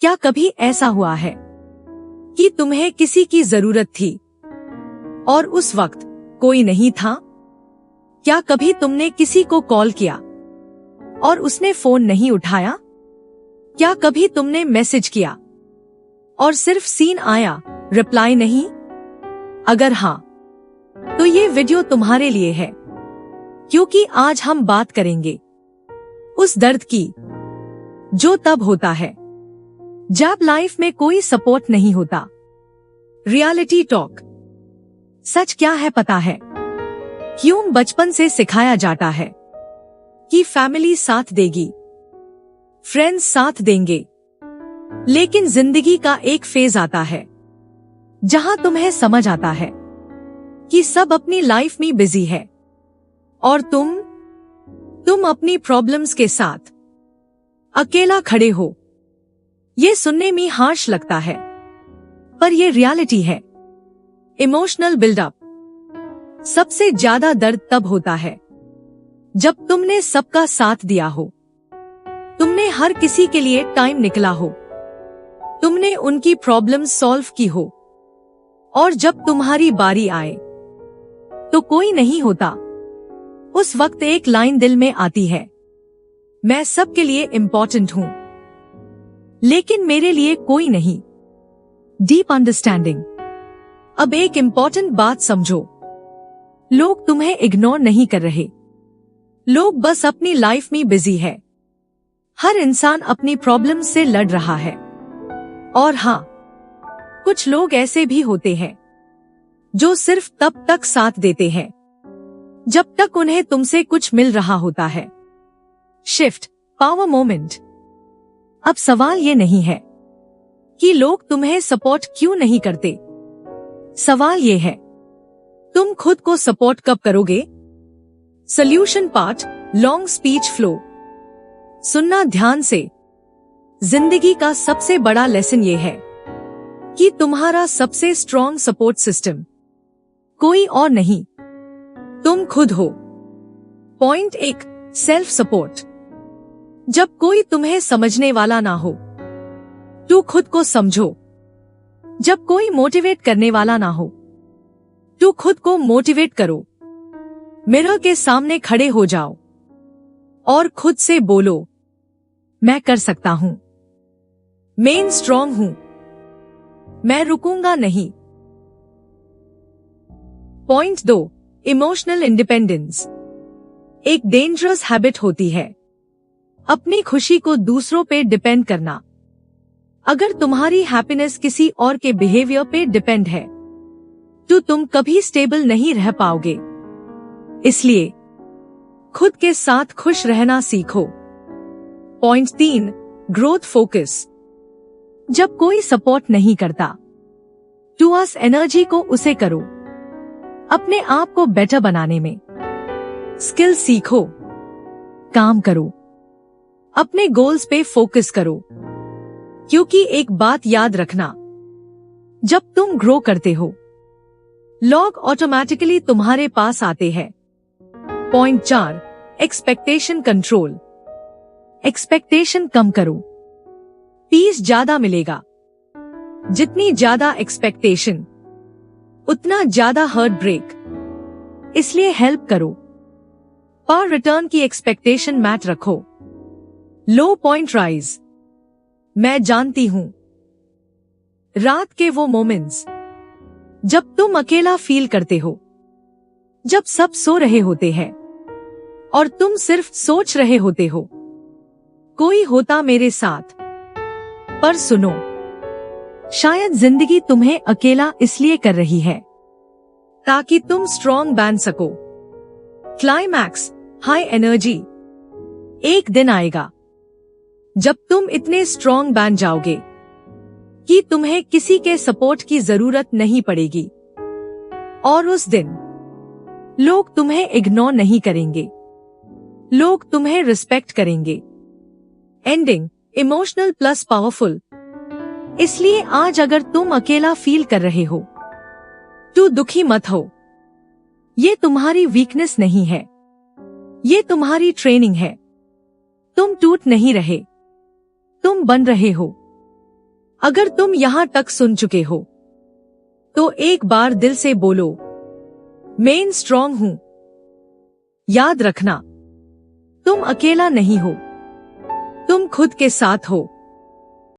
क्या कभी ऐसा हुआ है कि तुम्हें किसी की जरूरत थी और उस वक्त कोई नहीं था? क्या कभी तुमने किसी को कॉल किया और उसने फोन नहीं उठाया? क्या कभी तुमने मैसेज किया और सिर्फ सीन आया, रिप्लाई नहीं? अगर हाँ, तो ये वीडियो तुम्हारे लिए है, क्योंकि आज हम बात करेंगे उस दर्द की जो तब होता है जब लाइफ में कोई सपोर्ट नहीं होता। Reality talk. सच क्या है पता है? क्यों बचपन से सिखाया जाता है कि फैमिली साथ देगी, फ्रेंड्स साथ देंगे, लेकिन जिंदगी का एक फेज आता है जहां तुम्हें समझ आता है कि सब अपनी लाइफ में बिजी है और तुम अपनी प्रॉब्लम्स के साथ अकेला खड़े हो। ये सुनने में हार्श लगता है, पर ये रियलिटी है। Emotional buildup. सबसे ज्यादा दर्द तब होता है जब तुमने सबका साथ दिया हो, तुमने हर किसी के लिए टाइम निकला हो, तुमने उनकी प्रॉब्लम्स सॉल्व की हो, और जब तुम्हारी बारी आए तो कोई नहीं होता। उस वक्त एक लाइन दिल में आती है, मैं सबके लिए इम्पोर्टेंट हूं, लेकिन मेरे लिए कोई नहीं। Deep understanding. अब एक इम्पोर्टेंट बात समझो, लोग तुम्हें इग्नोर नहीं कर रहे, लोग बस अपनी लाइफ में बिजी है। हर इंसान अपनी प्रॉब्लम से लड़ रहा है। और हाँ, कुछ लोग ऐसे भी होते हैं जो सिर्फ तब तक साथ देते हैं जब तक उन्हें तुमसे कुछ मिल रहा होता है। Shift power moment. अब सवाल ये नहीं है कि लोग तुम्हें सपोर्ट क्यों नहीं करते, सवाल ये है, तुम खुद को सपोर्ट कब करोगे? Solution part. Long speech flow. सुनना ध्यान से। जिंदगी का सबसे बड़ा लेसन ये है कि तुम्हारा सबसे स्ट्रॉन्ग सपोर्ट सिस्टम कोई और नहीं, तुम खुद हो। Point 1, self support. जब कोई तुम्हें समझने वाला ना हो तो खुद को समझो। जब कोई मोटिवेट करने वाला ना हो तो खुद को मोटिवेट करो। मिरर के सामने खड़े हो जाओ और खुद से बोलो, मैं कर सकता हूं, मैं स्ट्रॉन्ग हूं, मैं रुकूंगा नहीं। Point 2, emotional independence. एक डेंजरस हैबिट होती है अपनी खुशी को दूसरों पे डिपेंड करना। अगर तुम्हारी हैप्पीनेस किसी और के बिहेवियर पे डिपेंड है तो तुम कभी स्टेबल नहीं रह पाओगे। इसलिए खुद के साथ खुश रहना सीखो। Point 3, growth focus. जब कोई सपोर्ट नहीं करता तो उस एनर्जी को उसे करो। अपने आप को बेटर बनाने में स्किल सीखो, काम करो, अपने गोल्स पे फोकस करो। क्योंकि एक बात याद रखना, जब तुम ग्रो करते हो लोग ऑटोमेटिकली तुम्हारे पास आते हैं। Point 4, expectation control. एक्सपेक्टेशन कम करो, पीस ज्यादा मिलेगा। जितनी ज्यादा एक्सपेक्टेशन उतना ज्यादा हार्ट ब्रेक। इसलिए हेल्प करो, पर रिटर्न की एक्सपेक्टेशन मैच रखो। लो पॉइंट राइज। मैं जानती हूं, रात के वो मोमेंट्स जब तुम अकेला फील करते हो, जब सब सो रहे होते हैं और तुम सिर्फ सोच रहे होते हो, कोई होता मेरे साथ। पर सुनो, शायद जिंदगी तुम्हें अकेला इसलिए कर रही है ताकि तुम स्ट्रॉन्ग बन सको। Climax, high energy. एक दिन आएगा जब तुम इतने स्ट्रॉन्ग बन जाओगे कि तुम्हें किसी के सपोर्ट की जरूरत नहीं पड़ेगी, और उस दिन लोग तुम्हें इग्नोर नहीं करेंगे, लोग तुम्हें रिस्पेक्ट करेंगे। Ending, emotional plus powerful. इसलिए आज अगर तुम अकेला फील कर रहे हो तो दुखी मत हो। ये तुम्हारी वीकनेस नहीं है, ये तुम्हारी ट्रेनिंग है। तुम टूट नहीं रहे, तुम बन रहे हो। अगर तुम यहाँ तक सुन चुके हो तो एक बार दिल से बोलो, मैं स्ट्रांग हूं। याद रखना, तुम अकेला नहीं हो, तुम खुद के साथ हो।